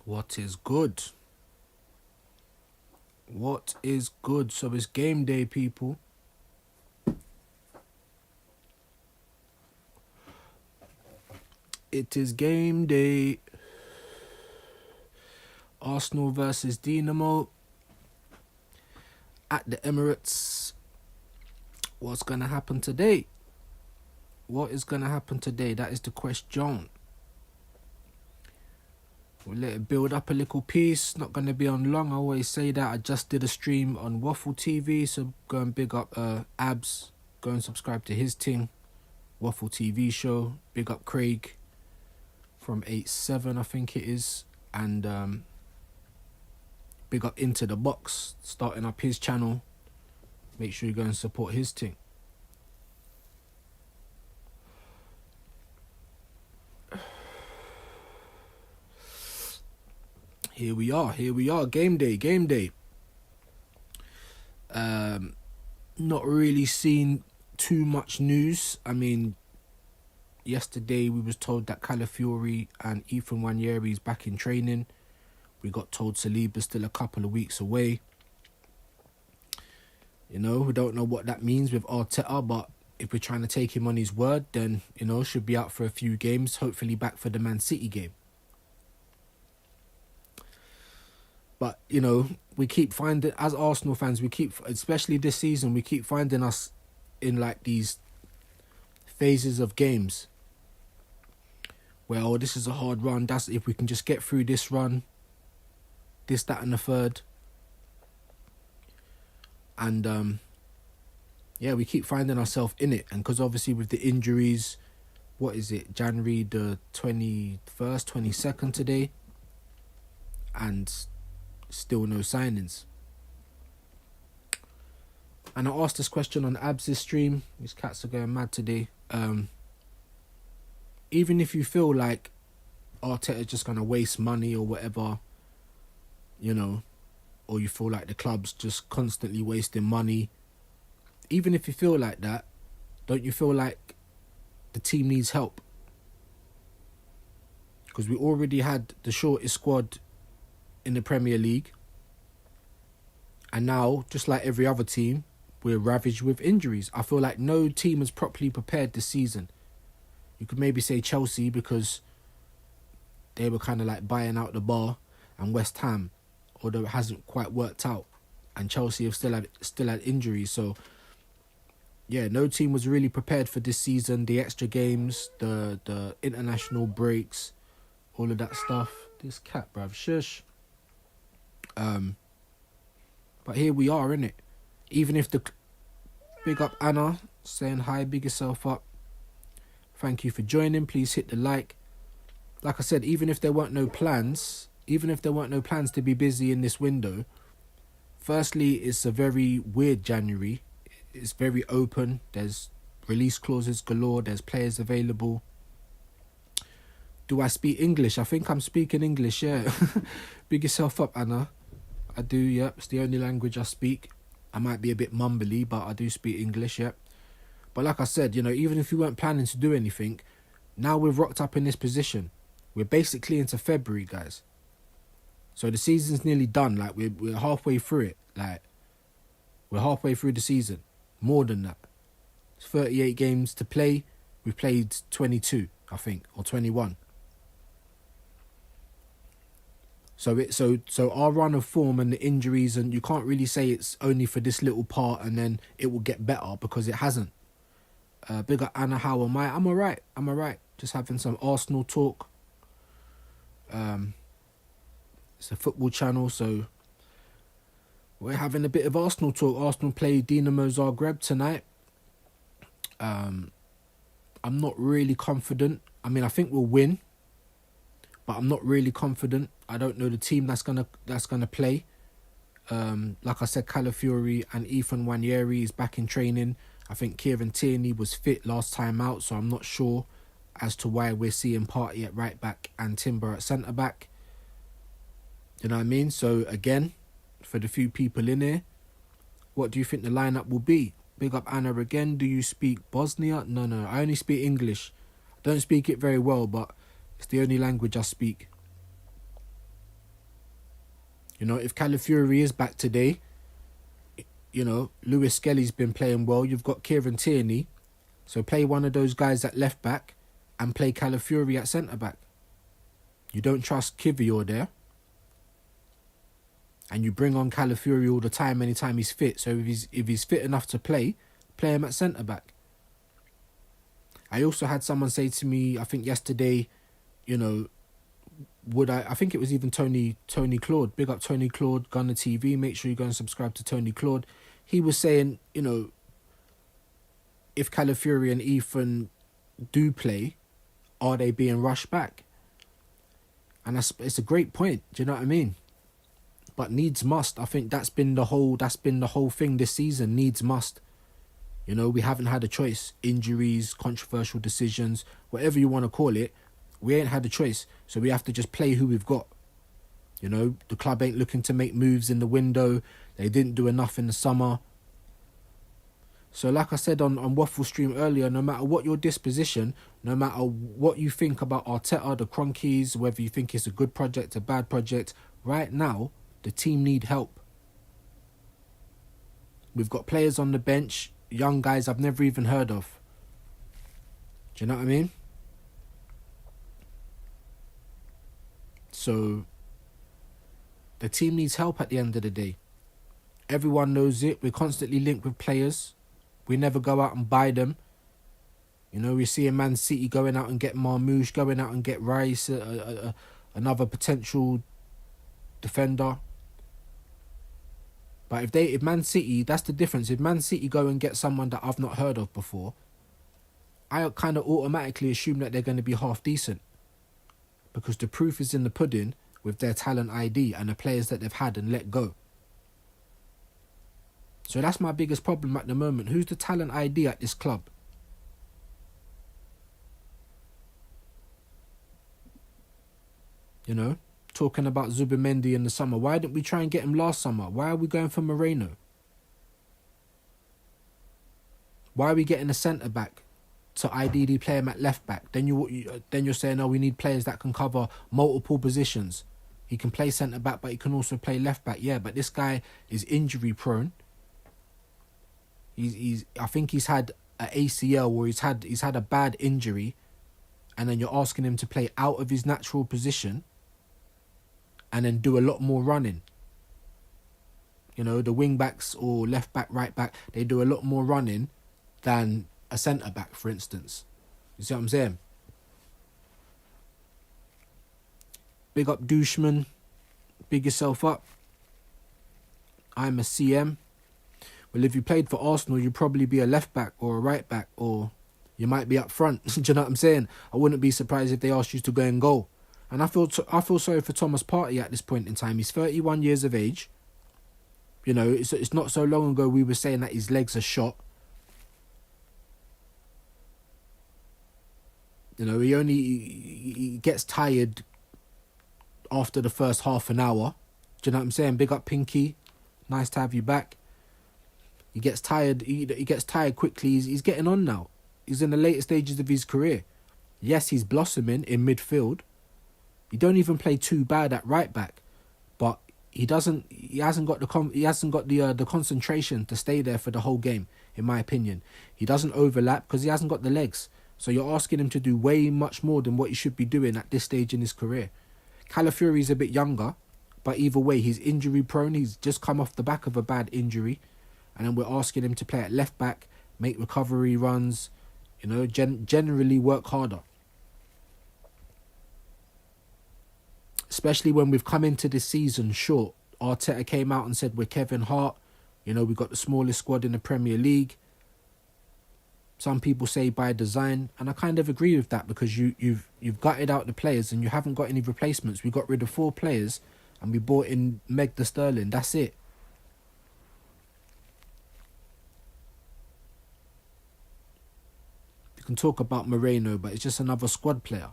What is good? What is good? So it's game day, people. It is game day. Arsenal versus Dinamo at the Emirates. What's going to happen today? What is going to happen today? That is the question. We'll let it build up a little piece. Not going to be on long. I always say that. I just did a stream on Waffle TV. So go and big up Abs. Go and subscribe to his thing. Waffle TV show. Big up Craig from 8-7, I think it is. And big up Into the Box. Starting up his channel. Make sure you go and support his thing. Here we are, game day. Not really seen too much news. I mean, yesterday we was told that Calafiori and Ethan Nwaneri is back in training. We got told Saliba's still a couple of weeks away. You know, we don't know what that means with Arteta, but if we're trying to take him on his word, then, you know, should be out for a few games, hopefully back for the Man City game. But, you know, we keep finding, as Arsenal fans, especially this season, we keep finding us in like these phases of games where, oh, this is a hard run. That's if we can just get through this run, this, that, and the third. And, yeah, we keep finding ourselves in it. And because obviously with the injuries, what is it, January the 21st, 22nd today, and still no signings. And I asked this question on Abs' stream. These cats are going mad today. Even if you feel like Arteta's just going to waste money or whatever, you know, or you feel like the club's just constantly wasting money, even if you feel like that, don't you feel like the team needs help? Because we already had the shortest squad in the Premier League, and now, just like every other team, we're ravaged with injuries. I feel like no team is properly prepared this season. You could maybe say Chelsea because they were kind of like buying out the bar, and West Ham, although it hasn't quite worked out, and Chelsea have still had injuries. So yeah, no team was really prepared for this season. The extra games, the international breaks, all of that stuff. This cat, bruv, shush. But here we are, innit? Even if big up Anna, saying hi, big yourself up. Thank you for joining. Please hit the like. Like I said, even if there weren't no plans to be busy in this window, firstly, it's a very weird January. It's very open. There's release clauses galore. There's players available. Do I speak English? I think I'm speaking English, yeah. Big yourself up, Anna. I do, yep. It's the only language I speak. I might be a bit mumbly, but I do speak English, yep. But like I said, you know, even if we weren't planning to do anything, now we've rocked up in this position. We're basically into February, guys. So the season's nearly done. Like, we're halfway through it. Like, we're halfway through the season. More than that. It's 38 games to play. We've played 22, I think, or 21. So our run of form and the injuries, and you can't really say it's only for this little part and then it will get better, because it hasn't. Big up Anna, how am I? I'm alright. Just having some Arsenal talk. It's a football channel, so we're having a bit of Arsenal talk. Arsenal play Dinamo Zagreb tonight. I'm not really confident. I mean, I think we'll win, but I'm not really confident. I don't know the team that's gonna play. Like I said, Calafiori and Ethan Nwaneri is back in training. I think Kieran Tierney was fit last time out, so I'm not sure as to why we're seeing Partey at right back and Timber at centre back. You know what I mean? So again, for the few people in here, what do you think the lineup will be? Big up Anna again. Do you speak Bosnia? No, I only speak English. I don't speak it very well, but it's the only language I speak. You know, if Calafiori is back today, you know, Lewis Skelly's been playing well. You've got Kieran Tierney. So play one of those guys at left back and play Calafiori at centre back. You don't trust Kivior there. And you bring on Calafiori all the time, anytime he's fit. So if he's fit enough to play him at centre back. I also had someone say to me, I think yesterday, you know, I think it was even Tony Claude. Big up Tony Claude, Gunner TV. Make sure you go and subscribe to Tony Claude. He was saying, you know, if Calafiori and Ethan do play, are they being rushed back? And it's a great point. Do you know what I mean? But needs must. I think that's been the whole thing this season. Needs must. You know, we haven't had a choice. Injuries, controversial decisions, whatever you want to call it, we ain't had a choice. So we have to just play who we've got. You know, the club ain't looking to make moves in the window. They didn't do enough in the summer. So like I said on Waffle Stream earlier, no matter what your disposition, no matter what you think about Arteta, the Cronkies, whether you think it's a good project, a bad project, right now, the team need help. We've got players on the bench, young guys I've never even heard of. Do you know what I mean? So, the team needs help at the end of the day. Everyone knows it. We're constantly linked with players. We never go out and buy them. You know, we see a Man City going out and get Marmoush, going out and get Rice, another potential defender. But if Man City, that's the difference. If Man City go and get someone that I've not heard of before, I kind of automatically assume that they're going to be half decent. Because the proof is in the pudding with their talent ID and the players that they've had and let go. So that's my biggest problem at the moment. Who's the talent ID at this club? You know, talking about Zubimendi in the summer. Why didn't we try and get him last summer? Why are we going for Moreno? Why are we getting a centre-back to ideally play him at left-back? Then you're saying, oh, we need players that can cover multiple positions. He can play centre-back, but he can also play left-back. Yeah, but this guy is injury-prone. I think he's had an ACL where he's had a bad injury, and then you're asking him to play out of his natural position and then do a lot more running. You know, the wing backs or left back, right back, they do a lot more running than a centre back, for instance. You see what I'm saying? Big up doucheman. Big yourself up. I'm a CM. Well, if you played for Arsenal, you'd probably be a left back or a right back, or you might be up front. Do you know what I'm saying? I wouldn't be surprised if they asked you to go and goal. And I feel sorry for Thomas Partey at this point in time. He's 31 years of age. You know, it's not so long ago we were saying that his legs are shot. You know, he gets tired after the first half an hour. Do you know what I'm saying? Big up Pinky. Nice to have you back. He gets tired. He gets tired quickly. He's getting on now. He's in the later stages of his career. Yes, he's blossoming in midfield. He don't even play too bad at right back, but he hasn't got the concentration to stay there for the whole game. In my opinion, he doesn't overlap because he hasn't got the legs. So you're asking him to do way much more than what he should be doing at this stage in his career. Calafiori's a bit younger, but either way, he's injury prone. He's just come off the back of a bad injury, and then we're asking him to play at left back, make recovery runs, you know, generally work harder. Especially when we've come into this season short. Arteta came out and said we're Kevin Hart. You know, we've got the smallest squad in the Premier League. Some people say by design, and I kind of agree with that because you've gutted out the players and you haven't got any replacements. We got rid of 4 players and we bought in Meg the Sterling. That's it. You can talk about Moreno, but it's just another squad player.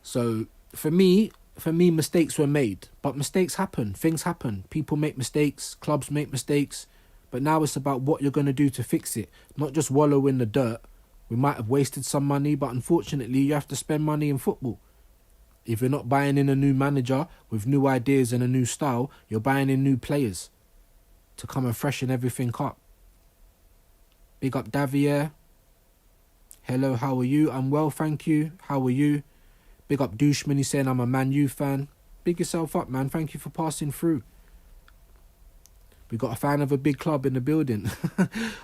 So for me, mistakes were made, but mistakes happen. Things happen. People make mistakes. Clubs make mistakes. But now it's about what you're going to do to fix it, not just wallow in the dirt. We might have wasted some money, but unfortunately, you have to spend money in football. If you're not buying in a new manager with new ideas and a new style, you're buying in new players to come and freshen everything up. Big up Davier. Hello, how are you? I'm well, thank you. How are you? Big up Douchman, he's saying I'm a Man U fan. Big yourself up, man. Thank you for passing through. We got a fan of a big club in the building.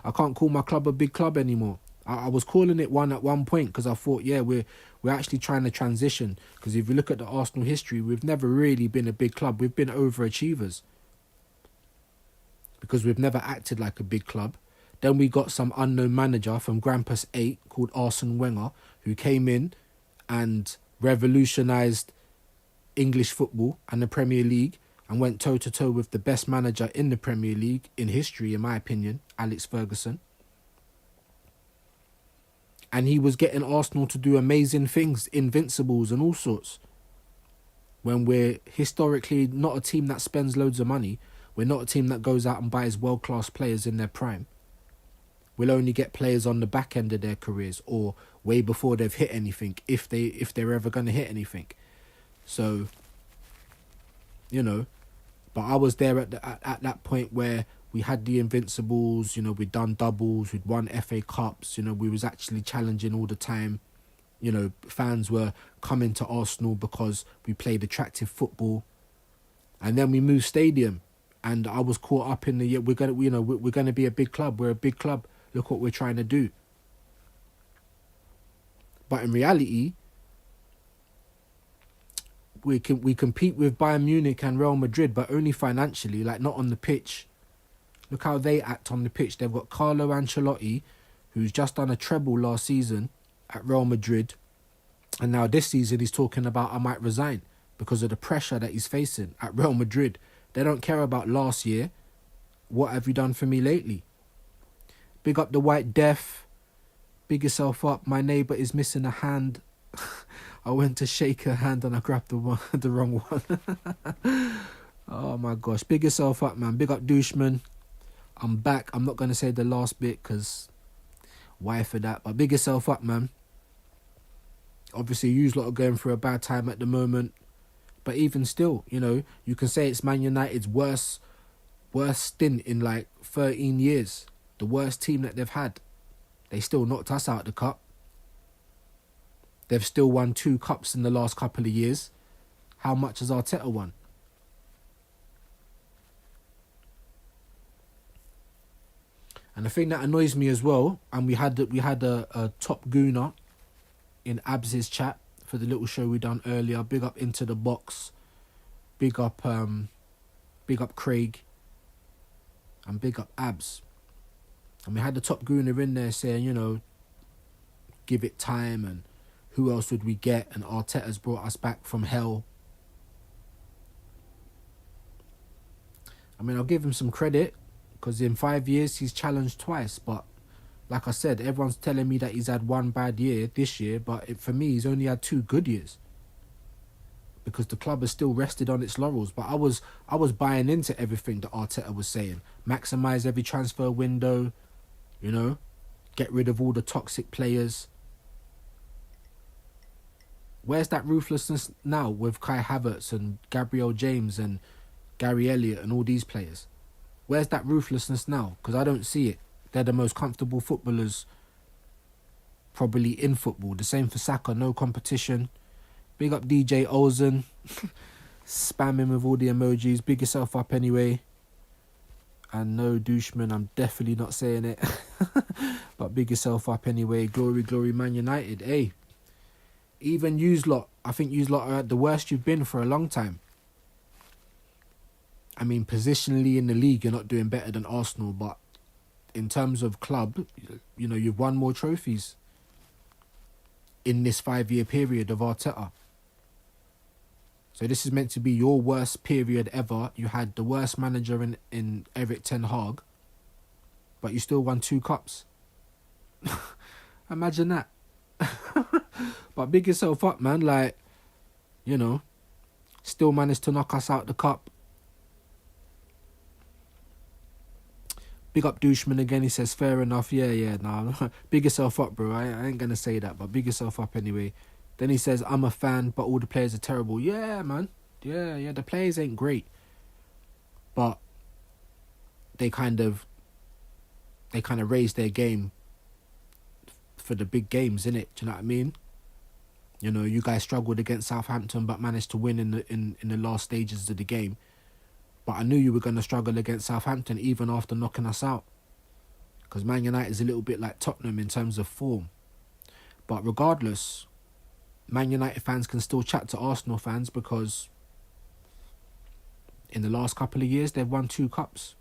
I can't call my club a big club anymore. I was calling it one at one point because I thought, yeah, we're actually trying to transition. Because if you look at the Arsenal history, we've never really been a big club. We've been overachievers. Because we've never acted like a big club. Then we got some unknown manager from Grampus 8 called Arsene Wenger, who came in and revolutionised English football and the Premier League and went toe-to-toe with the best manager in the Premier League in history, in my opinion, Alex Ferguson. And he was getting Arsenal to do amazing things, invincibles and all sorts. When we're historically not a team that spends loads of money, we're not a team that goes out and buys world-class players in their prime. We'll only get players on the back end of their careers or way before they've hit anything, if they're ever going to hit anything. So, you know, but I was there at that point where we had the Invincibles, you know, we'd done doubles, we'd won FA Cups, you know, we was actually challenging all the time. You know, fans were coming to Arsenal because we played attractive football. And then we moved stadium and I was caught up in we're going to be a big club. We're a big club. Look what we're trying to do. But in reality, we compete with Bayern Munich and Real Madrid, but only financially, like not on the pitch. Look how they act on the pitch. They've got Carlo Ancelotti, who's just done a treble last season at Real Madrid. And now this season he's talking about I might resign because of the pressure that he's facing at Real Madrid. They don't care about last year. What have you done for me lately? Big up the White Death. Big yourself up. My neighbour is missing a hand. I went to shake her hand and I grabbed the wrong one. Oh my gosh. Big yourself up, man. Big up Douchman. I'm back. I'm not going to say the last bit because why for that? But big yourself up, man. Obviously, you lot are going through a bad time at the moment. But even still, you know, you can say it's Man United's worst stint in like 13 years. The worst team that they've had. They still knocked us out of the cup. They've still won 2 cups in the last couple of years. How much has Arteta won? And the thing that annoys me as well, and we had a top gooner in Abs's chat for the little show we done earlier. Big up Into the Box. Big up Craig. And big up Abs. And we had the top gooner in there saying, you know, give it time and who else would we get? And Arteta's brought us back from hell. I mean, I'll give him some credit because in 5 years he's challenged twice. But like I said, everyone's telling me that he's had 1 bad year this year. But for me, he's only had 2 good years. Because the club has still rested on its laurels. But I was buying into everything that Arteta was saying. Maximise every transfer window. You know, get rid of all the toxic players. Where's that ruthlessness now with Kai Havertz and Gabriel James and Gary Elliott and all these players? Where's that ruthlessness now? Because I don't see it. They're the most comfortable footballers probably in football. The same for Saka, no competition. Big up DJ Olsen. Spam him with all the emojis. Big yourself up anyway. And no, Douchman, I'm definitely not saying it. But big yourself up anyway. Glory, glory, Man United. Hey, even yous lot, I think yous lot are at the worst you've been for a long time. I mean, positionally in the league, you're not doing better than Arsenal. But in terms of club, you know, you've won more trophies in this 5-year period of Arteta. So this is meant to be your worst period ever. You had the worst manager in Erik ten Hag, but you still won 2 cups. Imagine that. But big yourself up, man. Like, you know, still managed to knock us out the cup. Big up Douchman again. He says, fair enough. Yeah, nah. Big yourself up, bro. I ain't going to say that, but big yourself up anyway. Then he says, I'm a fan, but all the players are terrible. Yeah, man. Yeah, the players ain't great. But they kind of raise their game for the big games, innit? Do you know what I mean? You know, you guys struggled against Southampton but managed to win in the last stages of the game. But I knew you were going to struggle against Southampton even after knocking us out. Because Man United is a little bit like Tottenham in terms of form. But regardless, Man United fans can still chat to Arsenal fans because in the last couple of years, they've won 2 cups.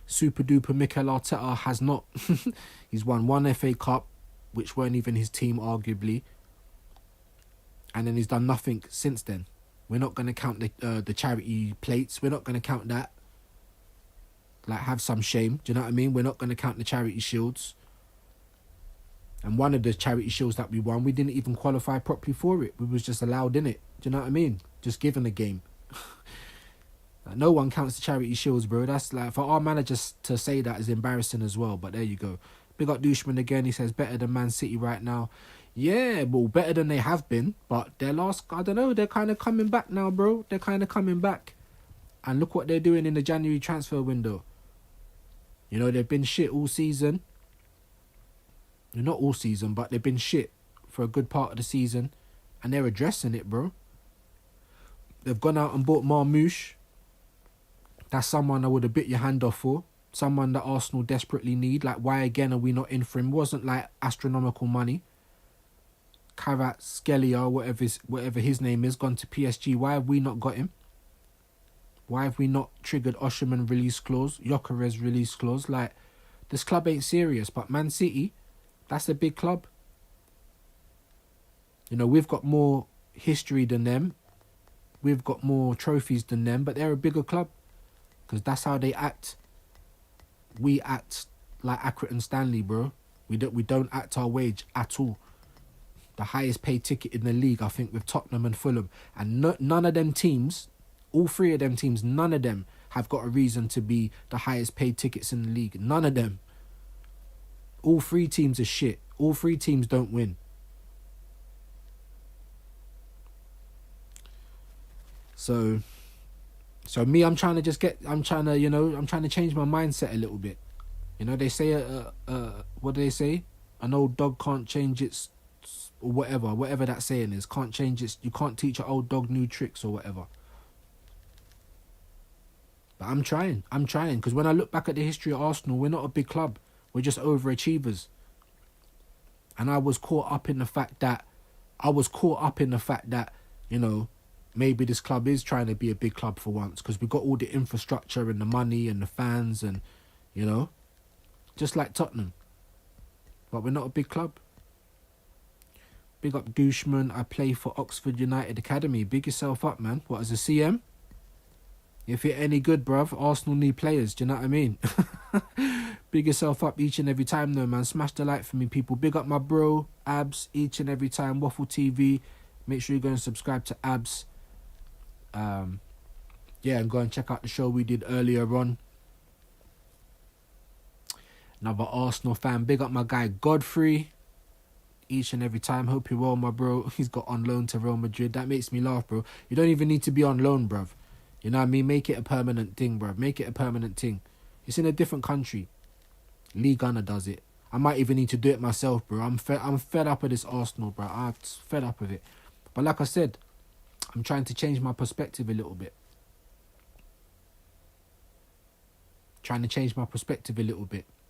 Super duper Mikel Arteta has not. He's won 1 FA Cup, which weren't even his team, arguably. And then he's done nothing since then. We're not going to count the charity plates. We're not going to count that. Like, have some shame. Do you know what I mean? We're not going to count the charity shields. And one of the charity shields that we won, we didn't even qualify properly for it. We was just allowed in it. Do you know what I mean? Just given a game. Like, no one counts the charity shields, bro. That's like, for our managers to say that is embarrassing as well. But there you go. Big up Douchman again. He says better than Man City right now. Yeah, well, better than they have been. But their last, I don't know, they're kind of coming back now, bro. They're kind of coming back. And look what they're doing in the January transfer window. You know, they've been shit all season. Not all season, but they've been shit for a good part of the season. And they're addressing it, bro. They've gone out and bought Marmouche. That's someone I would have bit your hand off for. Someone that Arsenal desperately need. Like, why again are we not in for him? Wasn't like astronomical money. Karat Skelia, whatever his name is, gone to PSG. Why have we not got him? Why have we not triggered Osherman release clause, Gyökeres release clause? Like, this club ain't serious. But Man City, that's a big club. You know, we've got more history than them. We've got more trophies than them, but they're a bigger club. Because that's how they act. We act like Accrington Stanley, bro. We don't act our wage at all. The highest paid ticket in the league, I think, with Tottenham and Fulham. And none of them teams, all 3 of them teams, none of them have got a reason to be the highest paid tickets in the league. None of them. All 3 teams are shit. All 3 teams don't win. So me, I'm trying to change my mindset a little bit. You know, they say, what do they say? An old dog can't change its, or whatever that saying is, can't change its, you can't teach an old dog new tricks or whatever. But I'm trying, because when I look back at the history of Arsenal, we're not a big club. We're just overachievers. And I was caught up in the fact that, you know, maybe this club is trying to be a big club for once because we got all the infrastructure and the money and the fans and, you know, just like Tottenham. But we're not a big club. Big up Douchman. I play for Oxford United Academy. Big yourself up, man. What, as a CM? If you're any good, bruv, Arsenal need players. Do you know what I mean? Big yourself up each and every time, though, man. Smash the like for me, people. Big up my bro, Abs, each and every time. Waffle TV. Make sure you go and subscribe to Abs. Yeah, and go and check out the show we did earlier on. Another Arsenal fan. Big up my guy Godfrey. Each and every time. Hope you're well, my bro. He's got on loan to Real Madrid. That makes me laugh, bro. You don't even need to be on loan, bruv. You know what I mean? Make it a permanent thing, bruv. Make it a permanent thing. It's in a different country. Lee Gunner does it. I might even need to do it myself, bro. I'm fed up of this Arsenal, bro. I'm fed up of it. But like I said, I'm trying to change my perspective a little bit.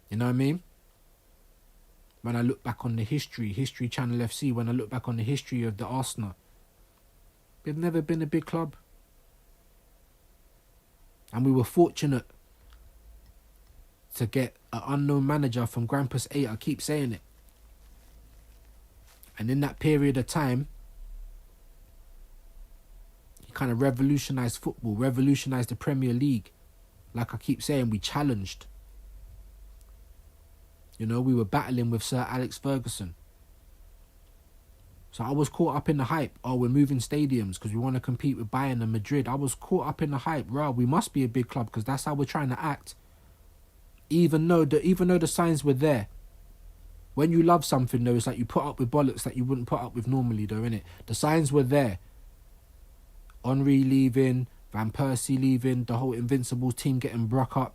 You know what I mean? When I look back on the History Channel FC, when I look back on the history of the Arsenal, they've never been a big club. And we were fortunate to get an unknown manager from Grampus 8. I keep saying it. And in that period of time, he kind of revolutionised football, revolutionised the Premier League. Like I keep saying, we challenged. You know, we were battling with Sir Alex Ferguson. So I was caught up in the hype. Oh, we're moving stadiums because we want to compete with Bayern and Madrid. I was caught up in the hype. Right, we must be a big club because that's how we're trying to act. Even though the signs were there. When you love something, though, it's like you put up with bollocks that you wouldn't put up with normally, though, innit? The signs were there. Henry leaving, Van Persie leaving, the whole Invincibles team getting broke up.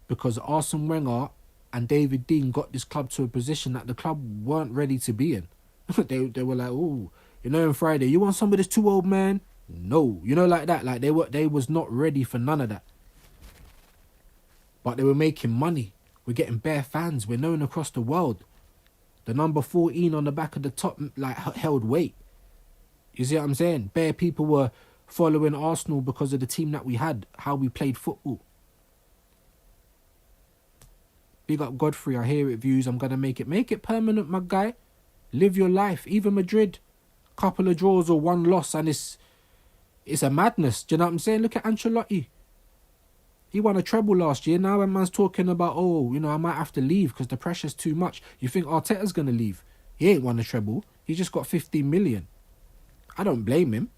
Because Arsene Wenger and David Dean got this club to a position that the club weren't ready to be in. they were like, oh, on Friday, you want some of this too old man? No, like that. Like they was not ready for none of that. But they were making money. We're getting bare fans. We're known across the world. The number 14 on the back of the top like held weight. You see what I'm saying? Bare people were following Arsenal because of the team that we had, how we played football. Big up Godfrey, I hear it views. I'm going to make it permanent, my guy. Live your life. Even Madrid, couple of draws or one loss, and it's a madness. Do you know what I'm saying? Look at Ancelotti. He won a treble last year. Now when man's talking about, I might have to leave because the pressure's too much. You think Arteta's going to leave? He ain't won a treble. He just got 15 million. I don't blame him.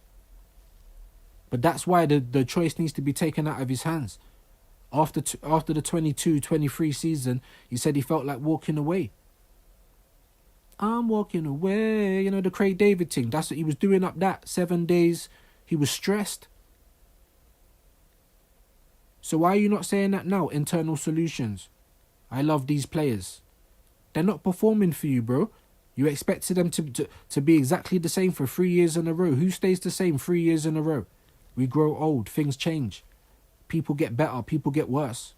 But that's why the choice needs to be taken out of his hands. After the 22-23 season, he said he felt like walking away. I'm walking away. The Craig David thing. That's what he was doing up that 7 days. He was stressed. So why are you not saying that now? Internal solutions. I love these players. They're not performing for you, bro. You expected them to be exactly the same for 3 years in a row. Who stays the same 3 years in a row? We grow old. Things change. People get better. People get worse.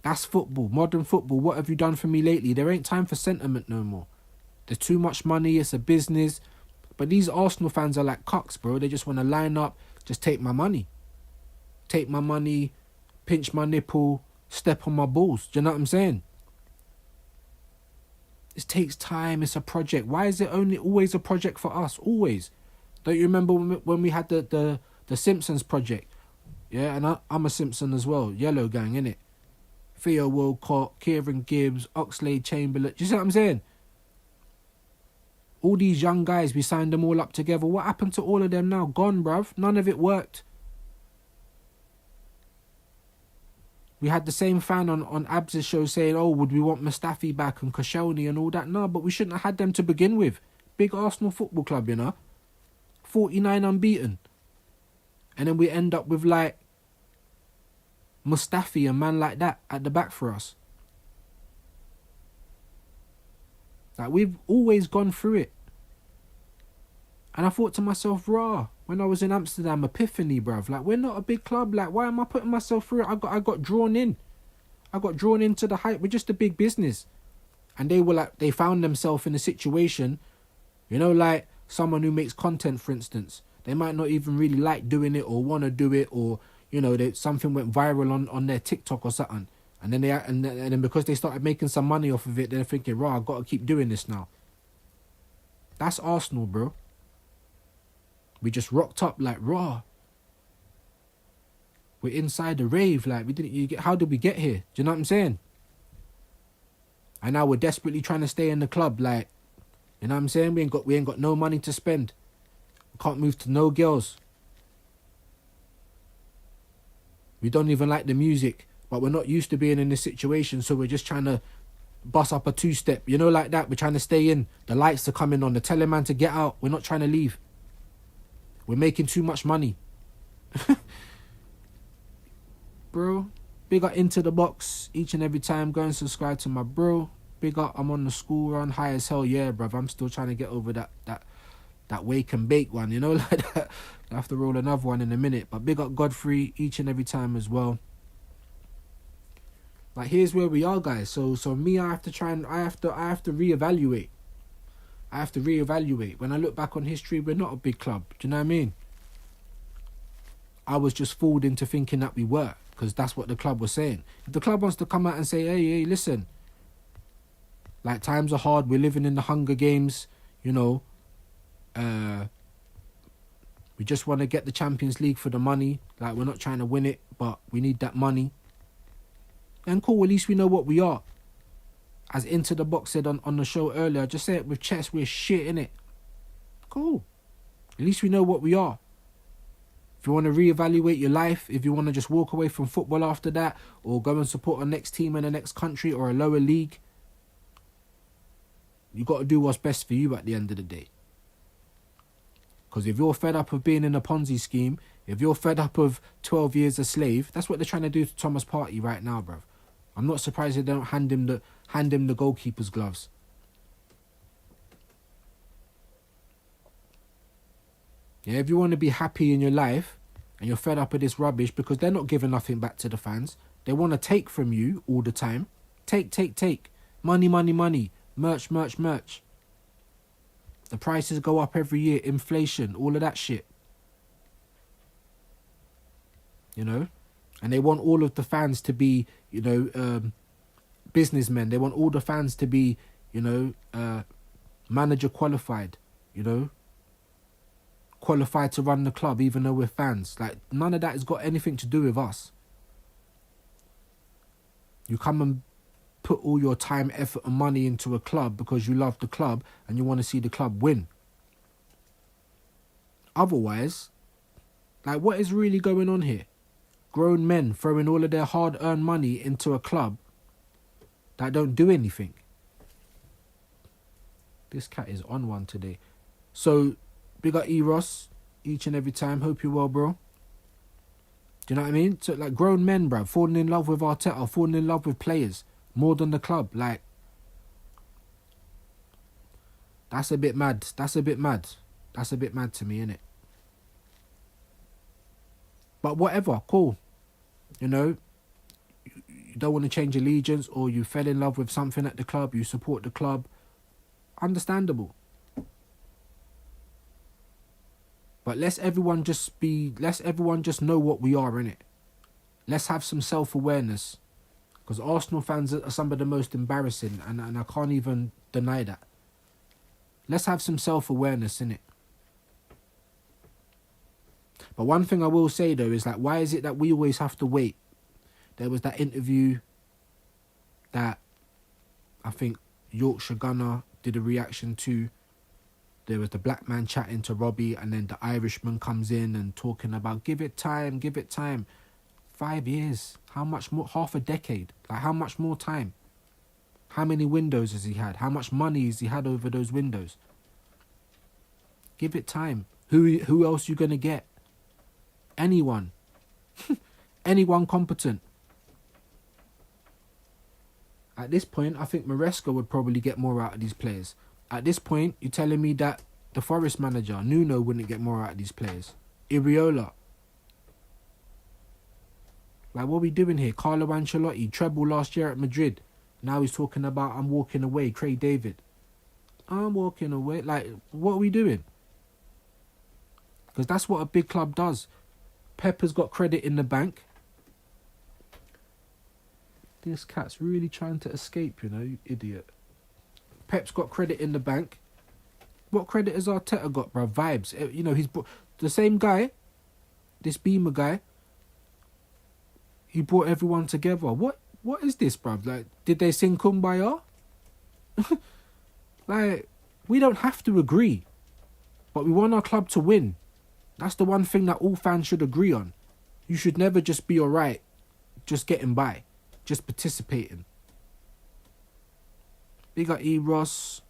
That's football. Modern football. What have you done for me lately? There ain't time for sentiment no more. There's too much money. It's a business. But these Arsenal fans are like cocks, bro. They just want to line up. Just take my money. Take my money. Pinch my nipple. Step on my balls. Do you know what I'm saying? It takes time. It's a project. Why is it only always a project for us? Always. Don't you remember when we had the Simpsons project? Yeah, and I'm a Simpson as well. Yellow Gang, innit? Theo Walcott, Kieran Gibbs, Oxlade Chamberlain. Do you see what I'm saying? All these young guys, we signed them all up together. What happened to all of them now? Gone, bruv. None of it worked. We had the same fan on Abs' show saying, would we want Mustafi back and Koscielny and all that? No, but we shouldn't have had them to begin with. Big Arsenal Football Club, 49 unbeaten. And then we end up with, like, Mustafi, a man like that, at the back for us. Like, we've always gone through it. And I thought to myself, when I was in Amsterdam, epiphany, bruv. Like, we're not a big club. Like, why am I putting myself through it? I got drawn in. I got drawn into the hype. We're just a big business. And they found themselves in a situation, like someone who makes content, for instance. They might not even really like doing it or want to do it, or, something went viral on their TikTok or something. And then and then because they started making some money off of it, they're thinking, I've got to keep doing this now. That's Arsenal, bro. We just rocked up like raw. We're inside the rave, like how did we get here? Do you know what I'm saying? And now we're desperately trying to stay in the club, like, you know what I'm saying? We ain't got no money to spend. We can't move to no girls. We don't even like the music, but we're not used to being in this situation, so we're just trying to bust up a two-step, like that. We're trying to stay in. The lights are coming on. The teleman to get out. We're not trying to leave. We're making too much money. Bro, big up Into the Box each and every time. Go and subscribe to my bro. Big up, I'm on the school run. High as hell, yeah, bruv. I'm still trying to get over that wake and bake one, like that. I have to roll another one in a minute. But big up Godfrey each and every time as well. Like, here's where we are, guys. So me, I have to reevaluate. I have to reevaluate. When I look back on history, we're not a big club. Do you know what I mean? I was just fooled into thinking that we were, because that's what the club was saying. If the club wants to come out and say, hey, listen, like, times are hard, we're living in the Hunger Games, we just want to get the Champions League for the money. Like, we're not trying to win it, but we need that money. And cool, at least we know what we are. As Into the Box said on the show earlier, just say it with chest, we're shit, innit? Cool. At least we know what we are. If you want to reevaluate your life, if you want to just walk away from football after that, or go and support a next team in the next country or a lower league, you got to do what's best for you at the end of the day. Because if you're fed up of being in a Ponzi scheme, if you're fed up of 12 years a slave, that's what they're trying to do to Thomas Partey right now, bruv. I'm not surprised they don't hand him the goalkeeper's gloves. Yeah, if you want to be happy in your life and you're fed up of this rubbish, because they're not giving nothing back to the fans. They want to take from you all the time. Take. Money. Merch. The prices go up every year. Inflation, all of that shit. You know? And they want all of the fans to be, businessmen. They want all the fans to be, manager qualified, qualified to run the club, even though we're fans. Like, none of that has got anything to do with us. You come and put all your time, effort and money into a club because you love the club and you want to see the club win. Otherwise, like, what is really going on here? Grown men throwing all of their hard-earned money into a club that don't do anything. This cat is on one today. So, big up Eros each and every time. Hope you're well, bro. Do you know what I mean? So, like, grown men, bro, falling in love with Arteta, falling in love with players more than the club. Like, that's a bit mad. That's a bit mad to me, innit? But whatever, cool. You don't want to change allegiance, or you fell in love with something at the club, you support the club. Understandable. But let's everyone just know what we are, innit? Let's have some self-awareness. Because Arsenal fans are some of the most embarrassing, and I can't even deny that. Let's have some self-awareness, innit? But one thing I will say, though, is, like, why is it that we always have to wait? There was that interview that I think Yorkshire Gunner did a reaction to. There was the black man chatting to Robbie, and then the Irishman comes in and talking about give it time. 5 years. How much more? Half a decade. Like, how much more time? How many windows has he had? How much money has he had over those windows? Give it time. Who else you gonna get? Anyone. Anyone competent. At this point, I think Maresca would probably get more out of these players. At this point, you're telling me that the Forest manager, Nuno, wouldn't get more out of these players. Iriola. Like, what are we doing here? Carlo Ancelotti, treble last year at Madrid. Now he's talking about, I'm walking away. Craig David. I'm walking away. Like, what are we doing? Because that's what a big club does. Pep has got credit in the bank. This cat's really trying to escape, you idiot. Pep's got credit in the bank. What credit has Arteta got, bruv? Vibes. He's the same guy, this Beamer guy. He brought everyone together. What is this, bruv? Like, did they sing Kumbaya? Like, we don't have to agree, but we want our club to win. That's the one thing that all fans should agree on. You should never just be alright, just getting by, just participating. Big up E-Ross,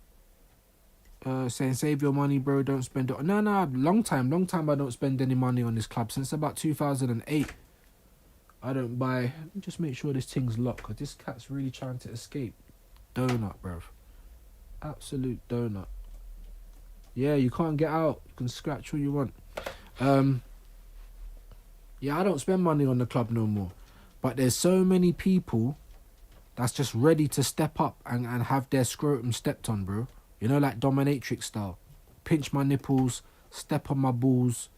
saying save your money, bro, don't spend it. No, long time I don't spend any money on this club. Since about 2008, I don't buy. Let me just make sure this thing's locked, because this cat's really trying to escape. Donut, bruv. Absolute donut. Yeah, you can't get out. You can scratch all you want. Yeah, I don't spend money on the club no more. But there's so many people that's just ready to step up and have their scrotum stepped on, bro. Like dominatrix style. Pinch my nipples, step on my balls,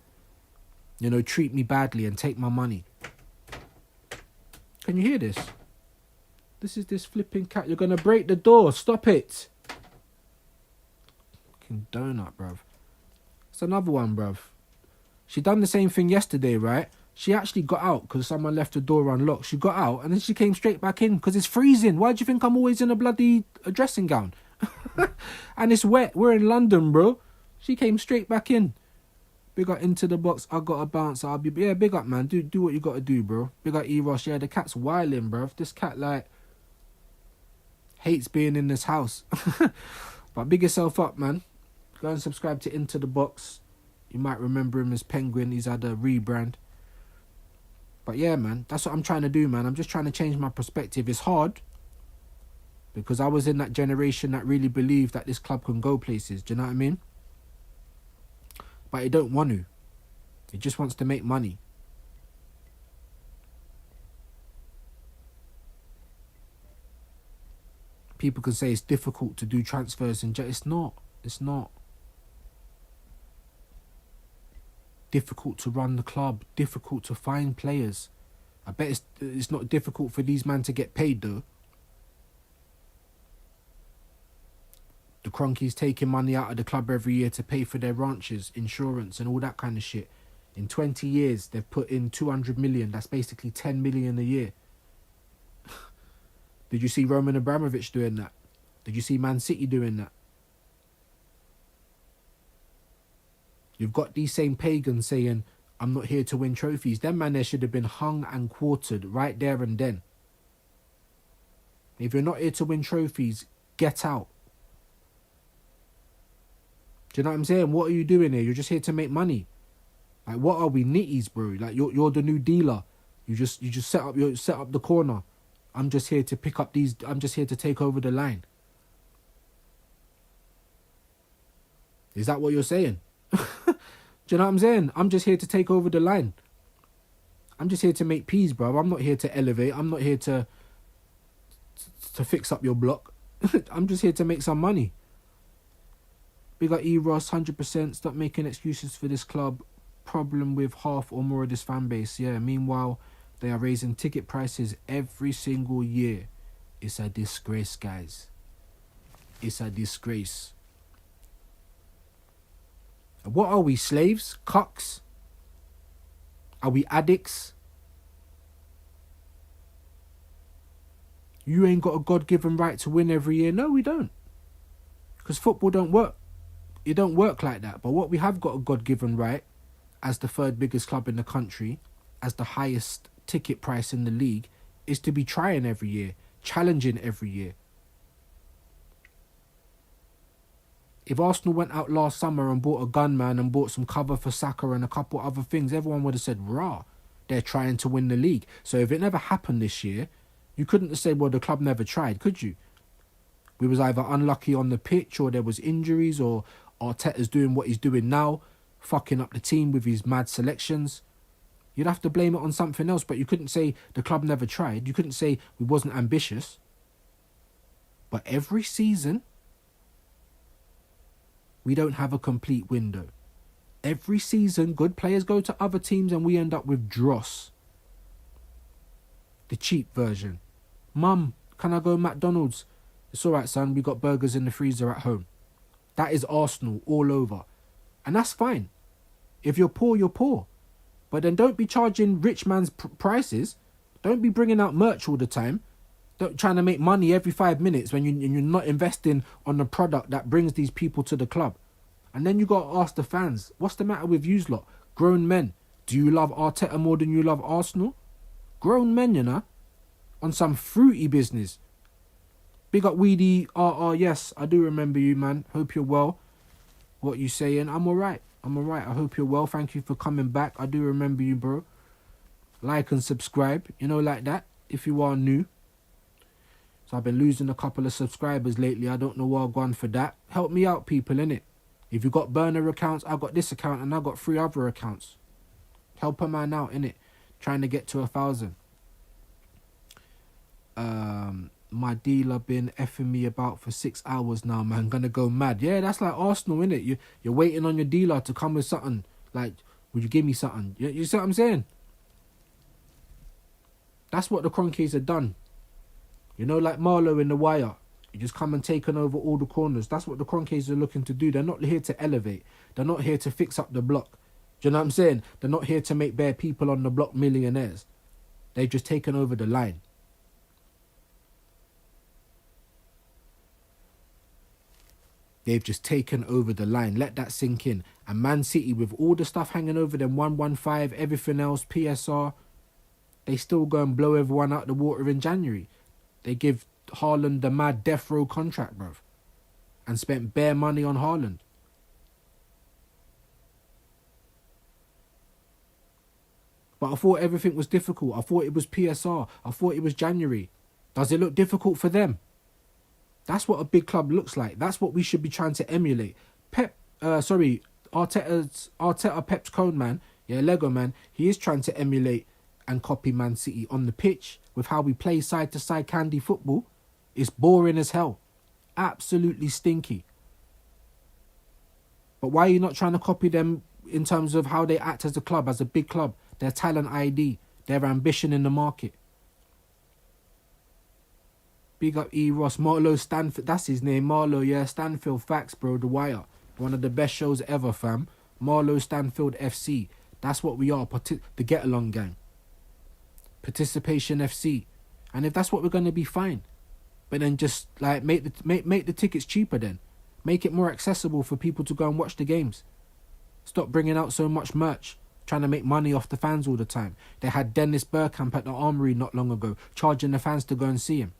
treat me badly and take my money. Can you hear this? This is this flipping cat. You're going to break the door. Stop it. Fucking donut, bruv. It's another one, bruv. She done the same thing yesterday, right? She actually got out because someone left the door unlocked. She got out and then she came straight back in because it's freezing. Why do you think I'm always in a bloody dressing gown? And it's wet. We're in London, bro. She came straight back in. Big up Into the Box. I got a bounce. I'll be, yeah, big up, man. Do what you got to do, bro. Big up E-Ross. Yeah, the cat's wilding, bro. This cat, like, hates being in this house. But big yourself up, man. Go and subscribe to Into the Box. You might remember him as Penguin. He's had a rebrand. But yeah, man, that's what I'm trying to do, man. I'm just trying to change my perspective. It's hard because I was in that generation that really believed that this club can go places. Do you know what I mean? But it don't want to. It just wants to make money. People can say it's difficult to do transfers and it's not. It's not. Difficult to run the club. Difficult to find players. I bet it's not difficult for these men to get paid though. The Cronkies taking money out of the club every year to pay for their ranches, insurance and all that kind of shit. In 20 years, they've put in 200 million. That's basically 10 million a year. Did you see Roman Abramovich doing that? Did you see Man City doing that? You've got these same pagans saying, I'm not here to win trophies. Them man, there should have been hung and quartered right there and then. If you're not here to win trophies, get out. Do you know what I'm saying? What are you doing here? You're just here to make money. Like, what are we, nitties, bro? Like, you're the new dealer. You just set up the corner. I'm just here to pick up these. I'm just here to take over the line. Is that what you're saying? Do you know what I'm saying? I'm just here to take over the line. I'm just here to make peas, bro. I'm not here to elevate. I'm not here to fix up your block. I'm just here to make some money. We got E-Ross, 100%. Stop making excuses for this club. Problem with half or more of this fan base. Yeah, meanwhile, they are raising ticket prices every single year. It's a disgrace, guys. It's a disgrace. What are we, slaves? Cucks? Are we addicts? You ain't got a God-given right to win every year. No, we don't. Because football don't work. It don't work like that. But what we have got a God-given right, as the third biggest club in the country, as the highest ticket price in the league, is to be trying every year, challenging every year. If Arsenal went out last summer and bought a gunman and bought some cover for Saka and a couple other things, everyone would have said, rah, they're trying to win the league. So if it never happened this year, you couldn't have said, well, the club never tried, could you? We was either unlucky on the pitch, or there was injuries, or Arteta's doing what he's doing now, fucking up the team with his mad selections. You'd have to blame it on something else, but you couldn't say the club never tried. You couldn't say we wasn't ambitious. But every season, we don't have a complete window. Every season, good players go to other teams and we end up with dross. The cheap version. Mum, can I go McDonald's? It's alright, son, we got burgers in the freezer at home. That is Arsenal all over. And that's fine. If you're poor, you're poor. But then don't be charging rich man's prices. Don't be bringing out merch all the time. Don't trying to make money every 5 minutes when you're not investing on the product that brings these people to the club. And then you got to ask the fans, what's the matter with yous lot? Grown men. Do you love Arteta more than you love Arsenal? Grown men, you know. On some fruity business. Big up Weedy. Yes, I do remember you, man. Hope you're well. What you saying? I'm alright. I hope you're well. Thank you for coming back. I do remember you, bro. Like and subscribe. You know, like that. If you are new. So I've been losing a couple of subscribers lately. I don't know where I've gone for that. Help me out, people, innit? If you got burner accounts, I got this account and I got 3 other accounts. Help a man out, innit? Trying to get to 1,000. My dealer been effing me about for 6 hours now, man. Gonna go mad. Yeah, that's like Arsenal, innit? You're waiting on your dealer to come with something. Like, would you give me something? You see what I'm saying? That's what the Cronkies have done. You know, like Marlowe in The Wire. You just come and taken over all the corners. That's what the Cronkies are looking to do. They're not here to elevate. They're not here to fix up the block. Do you know what I'm saying? They're not here to make bare people on the block millionaires. They've just taken over the line. They've just taken over the line. Let that sink in. And Man City, with all the stuff hanging over them, 115, everything else, PSR, they still go and blow everyone out the water in January. They give Haaland the mad death row contract, bruv. And spent bare money on Haaland. But I thought everything was difficult. I thought it was PSR. I thought it was January. Does it look difficult for them? That's what a big club looks like. That's what we should be trying to emulate. Arteta, Pep's cone man, Lego man, he is trying to emulate and copy Man City on the pitch with how we play side-to-side candy football. It's boring as hell. Absolutely stinky. But why are you not trying to copy them in terms of how they act as a club, as a big club? Their talent ID, their ambition in the market. Big up E. Ross, Marlowe Stanfield, that's his name, Marlowe, yeah, Stanfield, facts, bro, The Wire. One of the best shows ever, fam. Marlowe Stanfield FC, that's what we are, the get-along gang. Participation FC. And if that's what we're going to be, fine. But then just, like, make the tickets cheaper then. Make it more accessible for people to go and watch the games. Stop bringing out so much merch, trying to make money off the fans all the time. They had Dennis Bergkamp at the Armory not long ago, charging the fans to go and see him.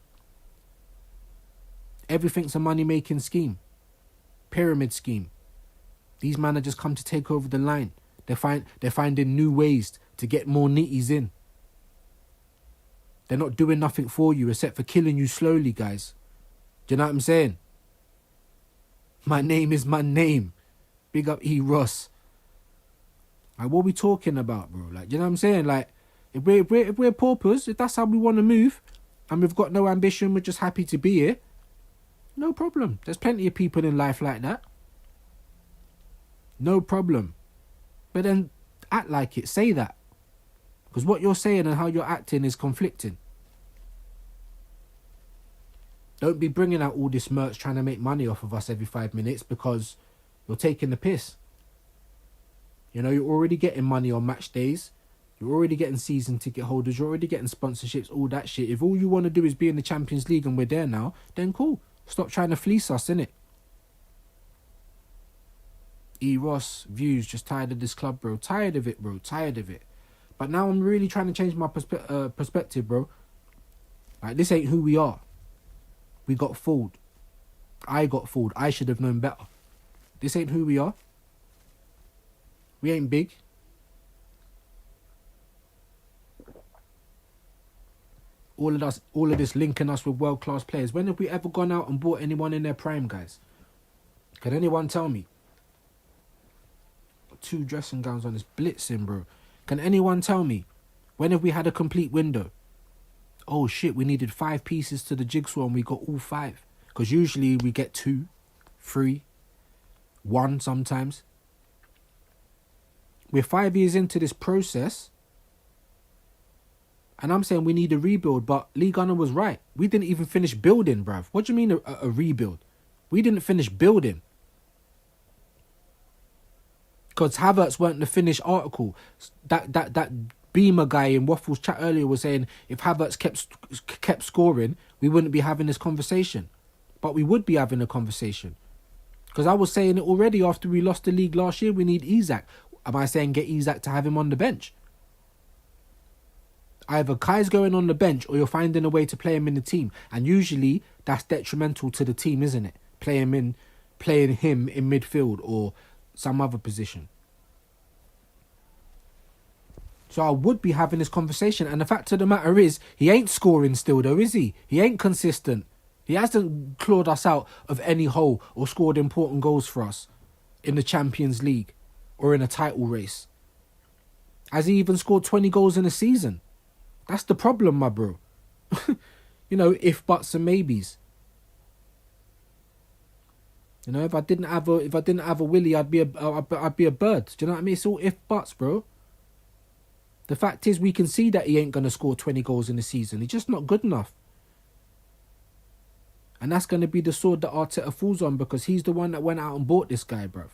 Everything's a money-making scheme. Pyramid scheme. These managers come to take over the line. They're finding new ways to get more nitties in. They're not doing nothing for you except for killing you slowly, guys. Do you know what I'm saying? My name is my name. Big up E. Ross. Like, what are we talking about, bro? Like, you know what I'm saying? Like, if we're paupers, if that's how we want to move, and we've got no ambition, we're just happy to be here, no problem. There's plenty of people in life like that. No problem. But then act like it. Say that. Because what you're saying and how you're acting is conflicting. Don't be bringing out all this merch trying to make money off of us every 5 minutes because you're taking the piss. You know, you're already getting money on match days. You're already getting season ticket holders. You're already getting sponsorships, all that shit. If all you want to do is be in the Champions League and we're there now, then cool. Stop trying to fleece us, innit? E. Ross, views, just tired of this club, bro. Tired of it, bro. Tired of it. But now I'm really trying to change my perspective, bro. Like, this ain't who we are. We got fooled. I got fooled. I should have known better. This ain't who we are. We ain't big. All of this linking us with world-class players. When have we ever gone out and bought anyone in their prime, guys? Can anyone tell me? 2 dressing gowns on this blitzing, bro. Can anyone tell me? When have we had a complete window? Oh shit, we needed 5 pieces to the jigsaw and we got all 5. Because usually we get 2, 3, 1 sometimes. We're 5 years into this process. And I'm saying we need a rebuild, but Lee Gunner was right. We didn't even finish building, bruv. What do you mean a rebuild? We didn't finish building. Because Havertz weren't the finished article. That Beamer guy in Waffles chat earlier was saying if Havertz kept scoring, we wouldn't be having this conversation. But we would be having a conversation. Because I was saying it already after we lost the league last year, we need Isak. Am I saying get Isak to have him on the bench? Either Kai's going on the bench or you're finding a way to play him in the team. And usually that's detrimental to the team, isn't it? Playing him in midfield or some other position. So I would be having this conversation. And the fact of the matter is, he ain't scoring still though, is he? He ain't consistent. He hasn't clawed us out of any hole or scored important goals for us in the Champions League or in a title race. Has he even scored 20 goals in a season? That's the problem, my bro. You know, if, buts and maybes. You know, if I didn't have a Willie, I'd be a bird. Do you know what I mean? It's all if, buts, bro. The fact is, we can see that he ain't going to score 20 goals in a season. He's just not good enough. And that's going to be the sword that Arteta falls on because he's the one that went out and bought this guy, bruv.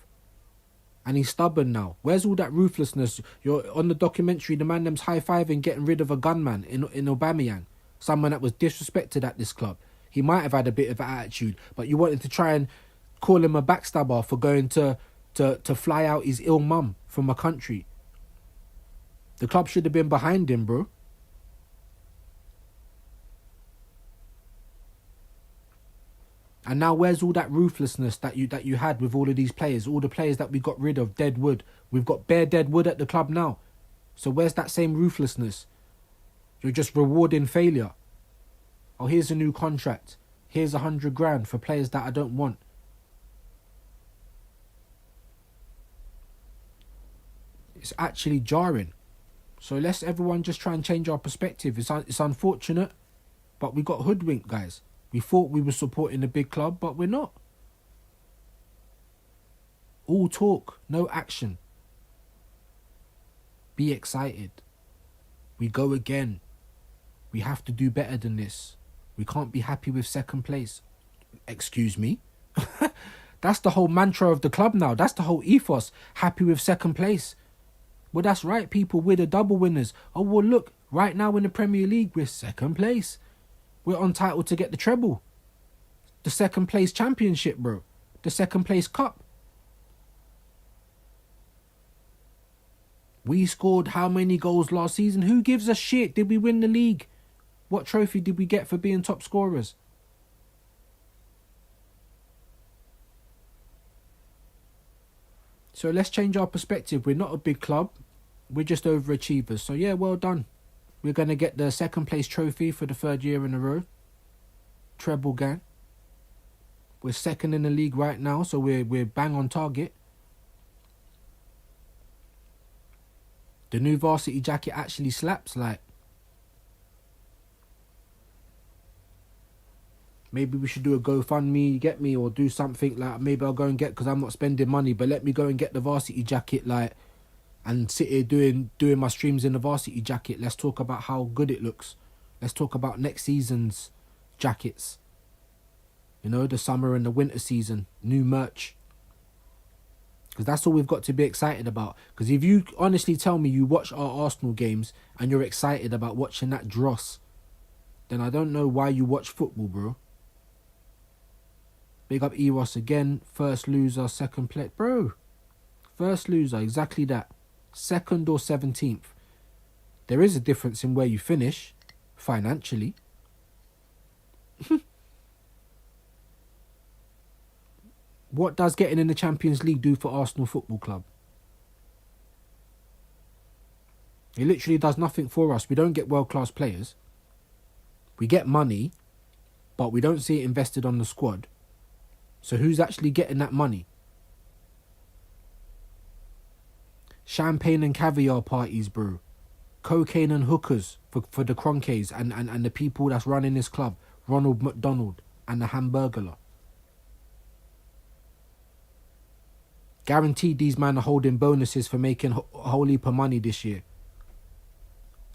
And he's stubborn now. Where's all that ruthlessness? You're on the documentary, the man them's high-fiving getting rid of a gunman in Aubameyang. Someone that was disrespected at this club. He might have had a bit of attitude, but you wanted to try and call him a backstabber for going to fly out his ill mum from a country. The club should have been behind him, bro. And now where's all that ruthlessness that you had with all of these players, all the players that we got rid of, dead wood? We've got bare dead wood at the club now. So where's that same ruthlessness? You're just rewarding failure. Oh, here's a new contract. Here's 100 grand for players that I don't want. It's actually jarring. So let's everyone just try and change our perspective. It's unfortunate, but we got hoodwinked, guys. We thought we were supporting a big club, but we're not. All talk, no action. Be excited. We go again. We have to do better than this. We can't be happy with second place. Excuse me? That's the whole mantra of the club now. That's the whole ethos. Happy with second place. Well, that's right, people. We're the double winners. Oh, well, look. Right now in the Premier League, we're second place. We're entitled to get the treble. The second place championship, bro. The second place cup. We scored how many goals last season? Who gives a shit? Did we win the league? What trophy did we get for being top scorers? So let's change our perspective. We're not a big club. We're just overachievers. So yeah, well done. We're going to get the second place trophy for the third year in a row. Treble gang. We're second in the league right now, so we're bang on target. The new varsity jacket actually slaps, like. Maybe we should do a GoFundMe, get me, or do something like, maybe I'll go and get, because I'm not spending money, but let me go and get the varsity jacket, like, and sit here doing my streams in the varsity jacket. Let's talk about how good it looks. Let's talk about next season's jackets. You know, the summer and the winter season, new merch. Because that's all we've got to be excited about. Because if you honestly tell me you watch our Arsenal games and you're excited about watching that dross, then I don't know why you watch football, bro. Big up Eros again. First loser, second place. Bro, first loser, exactly that. Second or 17th. There is a difference in where you finish, financially. What does getting in the Champions League do for Arsenal Football Club? It literally does nothing for us. We don't get world-class players. We get money, but we don't see it invested on the squad. So who's actually getting that money? Champagne and caviar parties, bro. Cocaine and hookers for the Cronkies and the people that's running this club. Ronald McDonald and the Hamburglar. Guaranteed these men are holding bonuses for making a whole heap of money this year.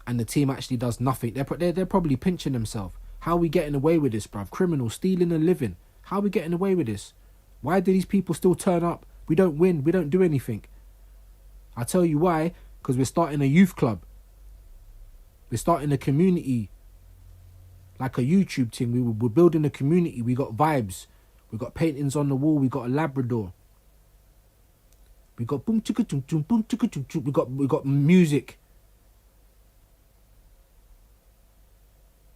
And the team actually does nothing. They're probably pinching themselves. How are we getting away with this, bruv? Criminals stealing and living. How are we getting away with this? Why do these people still turn up? We don't win. We don't do anything. I tell you why. Because we're starting a youth club. We're starting a community. Like a YouTube thing. We're building a community. We got vibes. We got paintings on the wall. We got a Labrador. We got boom chicka chum chum boom chicka chum chum. We got music.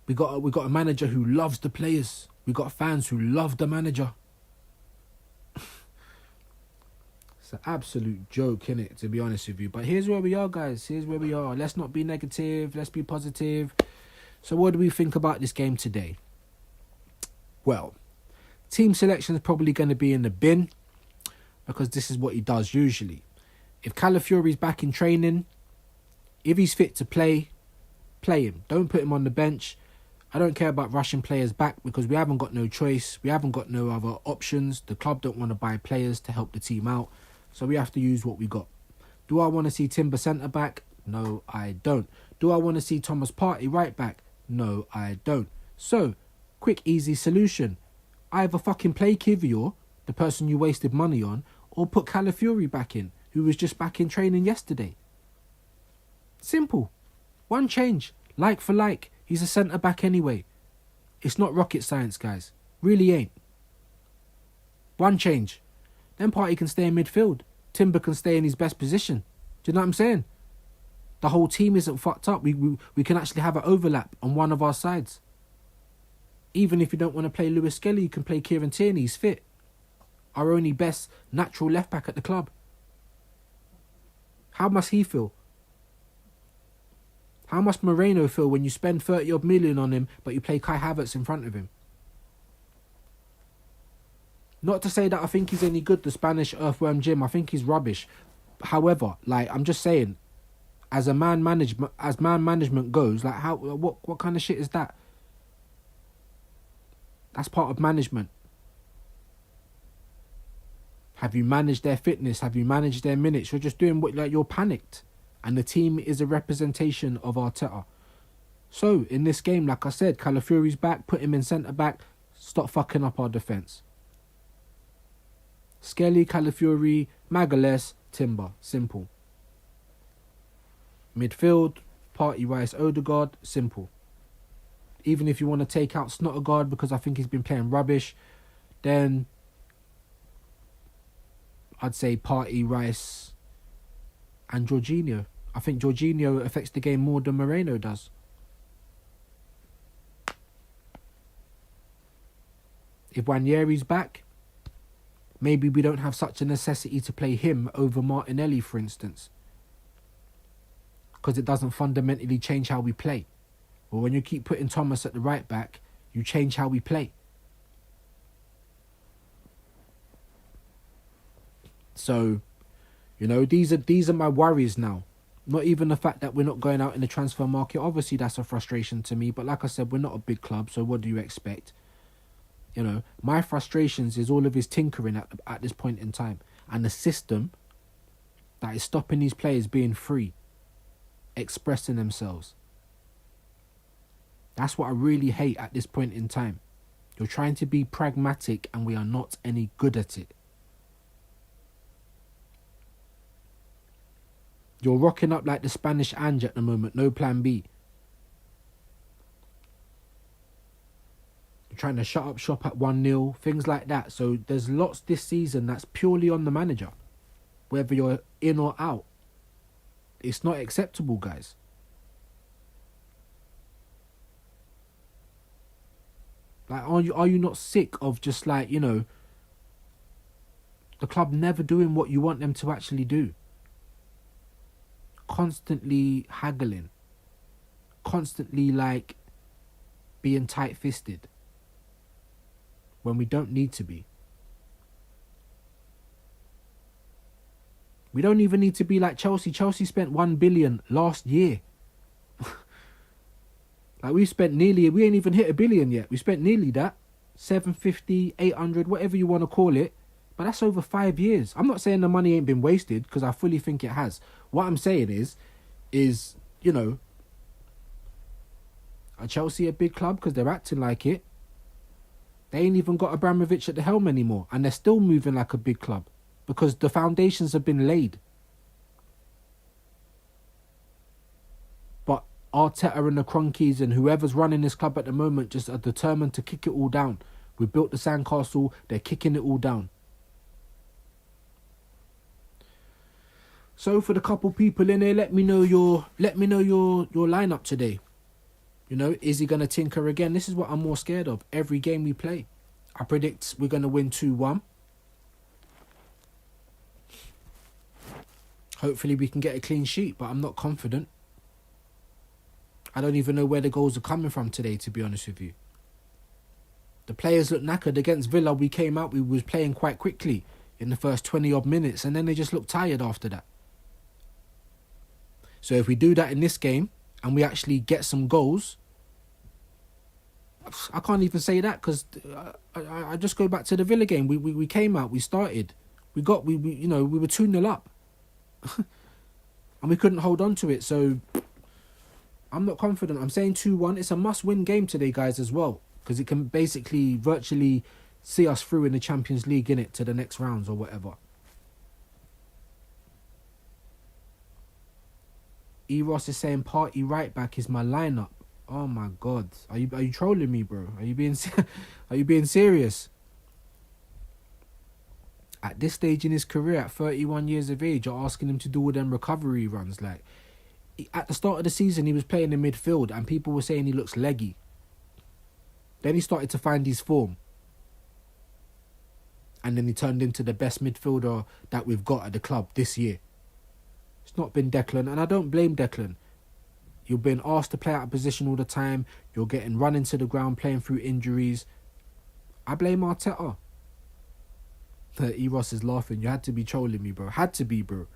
We got a manager who loves the players. We got fans who love the manager. It's an absolute joke, innit, to be honest with you. But here's where we are, guys. Here's where we are. Let's not be negative. Let's be positive. So what do we think about this game today? Well, team selection is probably going to be in the bin, because this is what he does usually. If Calafiori's back in training, if he's fit to play, play him. Don't put him on the bench. I don't care about rushing players back because we haven't got no choice. We haven't got no other options. The club don't want to buy players to help the team out. So we have to use what we got. Do I want to see Timber centre back? No, I don't. Do I want to see Thomas Partey right back? No, I don't. So, quick, easy solution. Either fucking play Kivior, the person you wasted money on, or put Calafiori back in, who was just back in training yesterday. Simple. One change. Like for like. He's a centre-back anyway. It's not rocket science, guys. Really ain't. One change. Then Partey can stay in midfield. Timber can stay in his best position. Do you know what I'm saying? The whole team isn't fucked up. We can actually have an overlap on one of our sides. Even if you don't want to play Lewis Skelly, you can play Kieran Tierney. He's fit. Our only best natural left back at the club. How must he feel? How must Moreno feel when you spend 30 odd million on him, but you play Kai Havertz in front of him? Not to say that I think he's any good, the Spanish Earthworm Jim. I think he's rubbish. However, like, I'm just saying, as man management goes, like, what kind of shit is that? That's part of management. Have you managed their fitness? Have you managed their minutes? You're just doing what, like, you're panicked. And the team is a representation of Arteta. So, in this game, like I said, Calafiori's back, put him in centre-back, stop fucking up our defence. Skelly, Calafiori, Magalhaes, Timber. Simple. Midfield, Partey, Rice, Odegaard. Simple. Even if you want to take out Snottergaard because I think he's been playing rubbish, then I'd say Partey, Rice and Jorginho. I think Jorginho affects the game more than Moreno does. If Nwaneri's back, maybe we don't have such a necessity to play him over Martinelli, for instance. Because it doesn't fundamentally change how we play. But when you keep putting Thomas at the right back, you change how we play. So, you know, these are my worries now. Not even the fact that we're not going out in the transfer market. Obviously, that's a frustration to me. But like I said, we're not a big club, so what do you expect? You know, my frustrations is all of his tinkering at this point in time. And the system that is stopping these players being free, expressing themselves. That's what I really hate at this point in time. You're trying to be pragmatic and we are not any good at it. You're rocking up like the Spanish Ange at the moment, no plan B. You're trying to shut up shop at 1-0, things like that. So there's lots this season that's purely on the manager. Whether you're in or out. It's not acceptable, guys. Like, are you not sick of just like, you know, the club never doing what you want them to actually do? Constantly haggling. Constantly, like, being tight-fisted. When we don't need to be. We don't even need to be like Chelsea. Chelsea spent 1 billion last year. Like, we ain't even hit 1 billion yet. We spent nearly that. 750, 800, whatever you want to call it. But that's over 5 years. I'm not saying the money ain't been wasted, because I fully think it has. What I'm saying is, you know, are Chelsea a big club because they're acting like it? They ain't even got Abramovich at the helm anymore. And they're still moving like a big club. Because the foundations have been laid. But Arteta and the Cronkies and whoever's running this club at the moment just are determined to kick it all down. We built the sandcastle, they're kicking it all down. So for the couple people in there, let me know your lineup today. You know, is he gonna tinker again? This is what I'm more scared of. Every game we play, I predict we're gonna win 2-1. Hopefully we can get a clean sheet, but I'm not confident. I don't even know where the goals are coming from today, to be honest with you. The players look knackered. Against Villa, we came out, we was playing quite quickly in the first 20 odd minutes, and then they just looked tired after that. So if we do that in this game, and we actually get some goals, I can't even say that, because I just go back to the Villa game. We came out, we started, we were 2-0 up. And we couldn't hold on to it, so I'm not confident. I'm saying 2-1. It's a must-win game today, guys, as well, because it can basically virtually see us through in the Champions League, innit, to the next rounds or whatever. Eros is saying Partey right back is my lineup. Oh my God, are you trolling me, bro? Are you being serious? At this stage in his career, at 31 years of age, you're asking him to do all them recovery runs. Like, at the start of the season, he was playing in midfield and people were saying he looks leggy. Then he started to find his form. And then he turned into the best midfielder that we've got at the club this year. It's not been Declan, and I don't blame Declan. You're being asked to play out of position all the time. You're getting run into the ground, playing through injuries. I blame Arteta. Eros is laughing. You had to be trolling me, bro. Had to be, bro.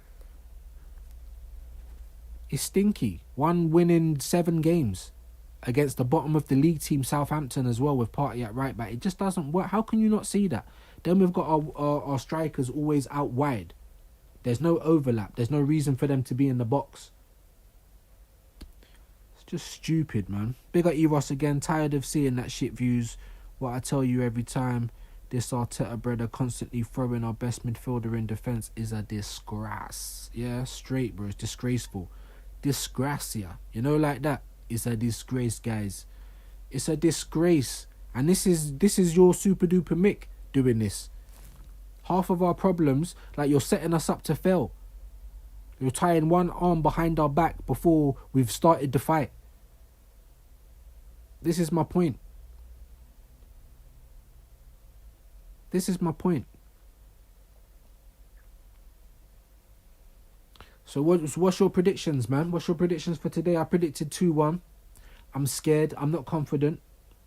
It's stinky. 1 win in 7 games against the bottom of the league team, Southampton, as well, with Partey at right back. It just doesn't work. How can you not see that? Then we've got our strikers always out wide. There's no overlap. There's no reason for them to be in the box. It's just stupid, man. Big up Eros again. Tired of seeing that shit views. What I tell you every time. This Arteta brother constantly throwing our best midfielder in defence is a disgrace. Yeah, straight, bro. It's disgraceful. Disgracia. You know, like that. It's a disgrace, guys. It's a disgrace. And this is your super duper Mick doing this. Half of our problems, like, you're setting us up to fail. You're tying one arm behind our back before we've started the fight. This is my point. This is my point. So what's your predictions, man? What's your predictions for today? I predicted 2-1. I'm scared. I'm not confident.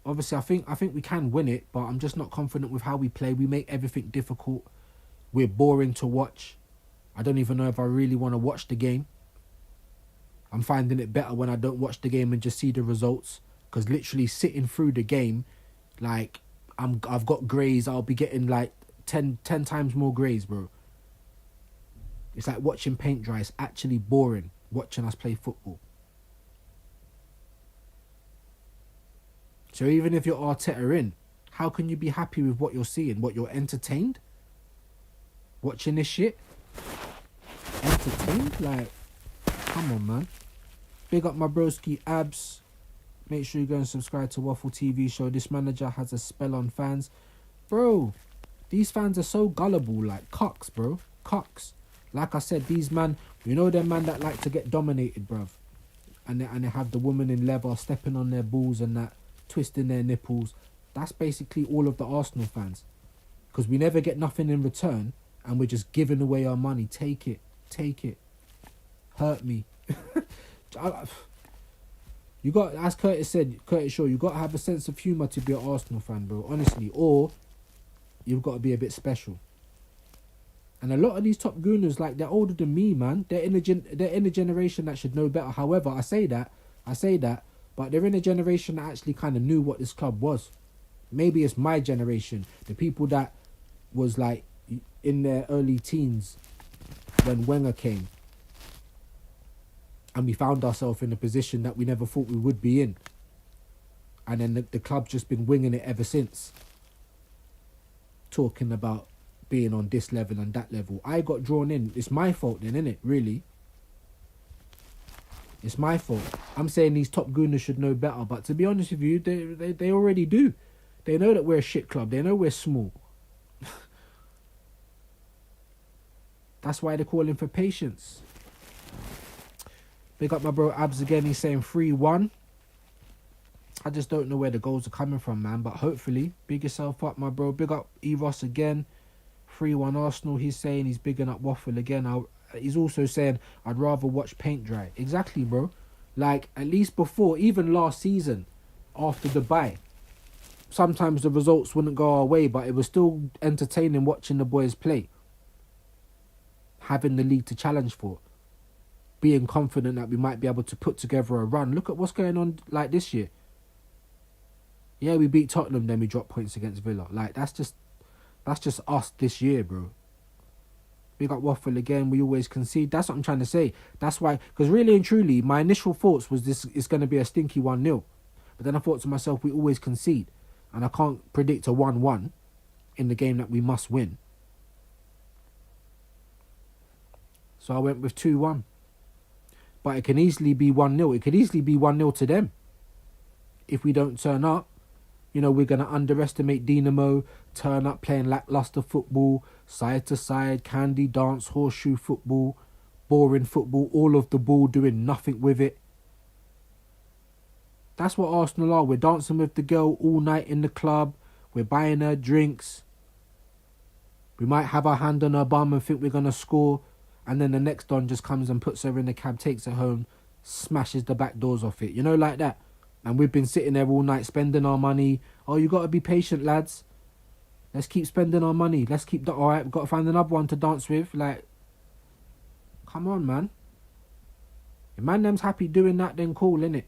Obviously, I think we can win it, but I'm just not confident with how we play. We make everything difficult. We're boring to watch. I don't even know if I really want to watch the game. I'm finding it better when I don't watch the game and just see the results. Because literally sitting through the game, like, I've got greys. I'll be getting like 10 times more greys, bro. It's like watching paint dry. It's actually boring watching us play football. So even if you're Arteta in, how can you be happy with what you're seeing? What, you're entertained? Watching this shit? Entertained? Like, come on, man. Big up my broski Abs. Make sure you go and subscribe to Waffle TV show. This manager has a spell on fans. Bro, these fans are so gullible, like cocks, bro. Cocks. Like I said, these man, you know them man that like to get dominated, bruv. And they have the woman in leather stepping on their balls and that, twisting their nipples. That's basically all of the Arsenal fans. Because we never get nothing in return and we're just giving away our money. Take it. Take it. Hurt me. You got, as Curtis said, Curtis Shaw, you got to have a sense of humour to be an Arsenal fan, bro. Honestly. Or you've got to be a bit special. And a lot of these top gooners, like, they're older than me, man. They're in a generation that should know better. However, I say that, but they're in a generation that actually kind of knew what this club was. Maybe it's my generation, the people that was like in their early teens when Wenger came, and we found ourselves in a position that we never thought we would be in, and then the club's just been winging it ever since, talking about being on this level and that level. I got drawn in. It's my fault then, innit? Really? It's my fault. I'm saying these top gooners should know better, but to be honest with you, they already do. They know that we're a shit club. They know we're small. That's why they're calling for patience. Big up my bro Abs again. He's saying 3-1. I just don't know where the goals are coming from, man. But hopefully, big yourself up, my bro. Big up Eros again. 3-1 Arsenal. He's saying he's bigging up Waffle again. He's also saying, I'd rather watch paint dry. Exactly, bro. Like, at least before, even last season, after the bye, sometimes the results wouldn't go our way, but it was still entertaining watching the boys play. Having the league to challenge for. Being confident that we might be able to put together a run. Look at what's going on, like, this year. Yeah, we beat Tottenham, then we dropped points against Villa. Like, that's just us this year, bro. We got Waffle again. We always concede. That's what I'm trying to say. That's why, because really and truly, my initial thoughts was this is going to be a stinky 1-0. But then I thought to myself, we always concede. And I can't predict a 1-1 in the game that we must win. So I went with 2-1. But it can easily be 1-0. It could easily be 1-0 to them. If we don't turn up. we're going to underestimate Dinamo, turn up playing lackluster football, side to side, candy dance, horseshoe football, boring football, all of the ball, doing nothing with it. That's what Arsenal are. We're dancing with the girl all night in the club. We're buying her drinks. We might have our hand on her bum and think we're going to score. And then the next don just comes and puts her in the cab, takes her home, smashes the back doors off it. Like that. And we've been sitting there all night spending our money. Oh, you got to be patient, lads. Let's keep spending our money. Let's keep all right, we've got to find another one to dance with. Like, come on, man. If man them's happy doing that, then cool, innit?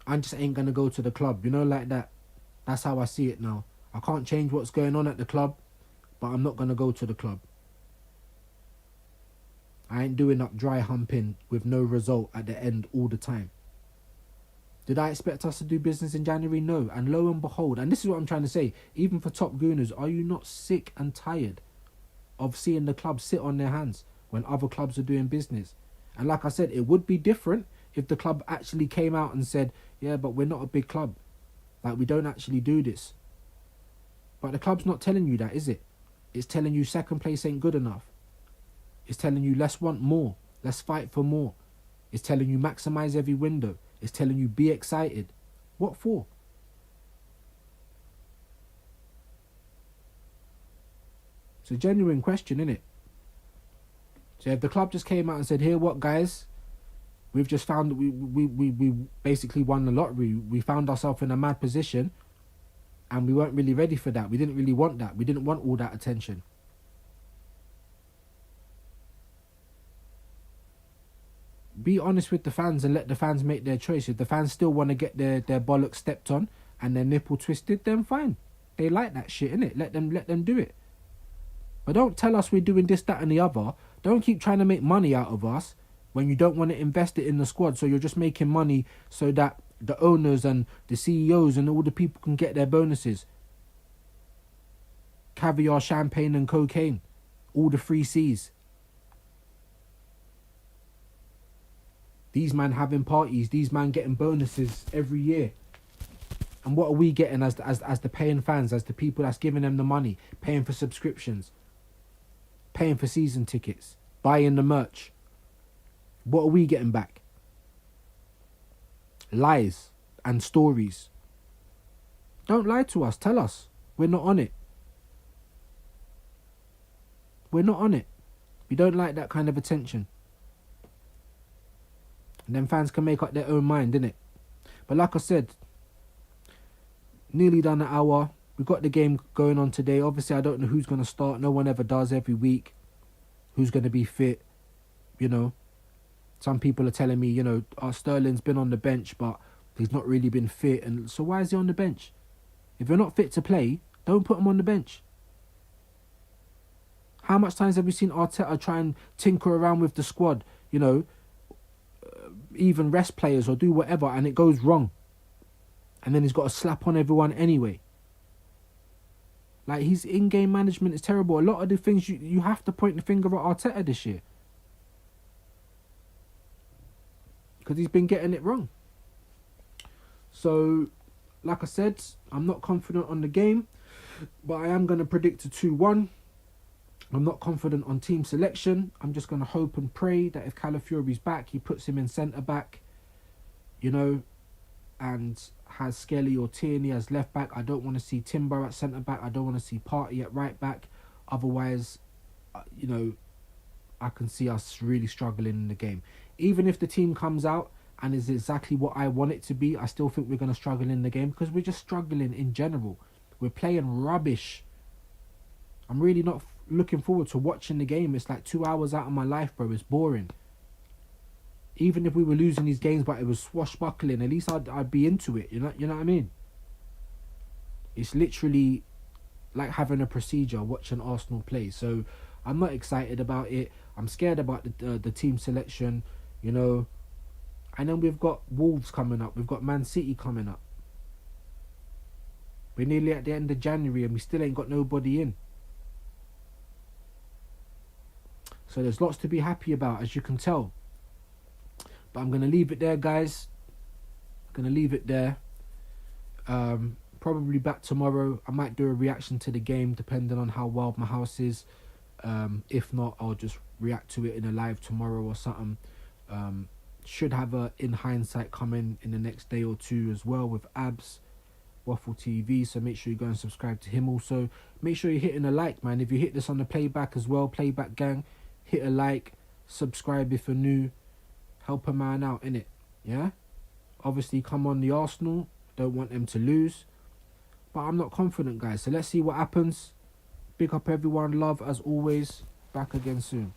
I just ain't going to go to the club, like that. That's how I see it now. I can't change what's going on at the club, but I'm not going to go to the club. I ain't doing up dry humping with no result at the end all the time. Did I expect us to do business in January? No. And lo and behold, and this is what I'm trying to say, even for top gooners, are you not sick and tired of seeing the club sit on their hands when other clubs are doing business? And like I said, it would be different if the club actually came out and said, yeah, but we're not a big club. Like, we don't actually do this. But the club's not telling you that, is it? It's telling you second place ain't good enough. It's telling you let's want more. Let's fight for more. It's telling you maximise every window. It's telling you be excited. What for? It's a genuine question, innit? So if the club just came out and said, here what, guys? We've just found that we basically won the lottery. We found ourselves in a mad position and we weren't really ready for that. We didn't really want that. We didn't want all that attention. Be honest with the fans and let the fans make their choice. If the fans still want to get their bollocks stepped on and their nipple twisted, then fine. They like that shit, innit? Let them do it. But don't tell us we're doing this, that and the other. Don't keep trying to make money out of us when you don't want to invest it in the squad. So you're just making money so that the owners and the CEOs and all the people can get their bonuses. Caviar, champagne and cocaine. All the free C's. These man having parties, these man getting bonuses every year. And what are we getting as the paying fans, as the people that's giving them the money, paying for subscriptions, paying for season tickets, buying the merch? What are we getting back? Lies and stories. Don't lie to us. Tell us. We're not on it. We're not on it. We don't like that kind of attention. And then fans can make up their own mind, innit? But like I said, nearly done an hour. We've got the game going on today. Obviously, I don't know who's going to start. No one ever does every week. Who's going to be fit, Some people are telling me, Sterling's been on the bench, but he's not really been fit. And so why is he on the bench? If you're not fit to play, don't put him on the bench. How much times have we seen Arteta try and tinker around with the squad, even rest players or do whatever, and it goes wrong? And then he's got to slap on everyone anyway. Like, his in-game management is terrible. A lot of the things you have to point the finger at Arteta this year. Because he's been getting it wrong. So, like I said, I'm not confident on the game, but I am going to predict a 2-1. I'm not confident on team selection. I'm just going to hope and pray that if Calafiori's back, he puts him in centre-back, and has Skelly or Tierney as left-back. I don't want to see Timber at centre-back. I don't want to see Partey at right-back. Otherwise, I can see us really struggling in the game. Even if the team comes out and is exactly what I want it to be, I still think we're going to struggle in the game because we're just struggling in general. We're playing rubbish. I'm really not looking forward to watching the game. It's like 2 hours out of my life, bro. It's boring. Even if we were losing these games, but it was swashbuckling, at least I'd be into it. You know what I mean? It's literally like having a procedure watching Arsenal play. So I'm not excited about it. I'm scared about the team selection, And then we've got Wolves coming up. We've got Man City coming up. We're nearly at the end of January and we still ain't got nobody in. So there's lots to be happy about, as you can tell. But I'm going to leave it there, guys. Gonna leave it there. Probably back tomorrow. I might do a reaction to the game depending on how wild my house is. If not, I'll just react to it in a live tomorrow or something. Should have a in hindsight coming in the next day or two as well with Abs Waffle TV, so make sure you go and subscribe to him. Also make sure you're hitting a like, man. If you hit this on the playback as well, playback gang, hit a like, subscribe if you're new, help a man out, innit? Yeah, obviously come on the Arsenal, don't want them to lose, but I'm not confident, guys, so let's see what happens. Big up everyone, love as always, back again soon.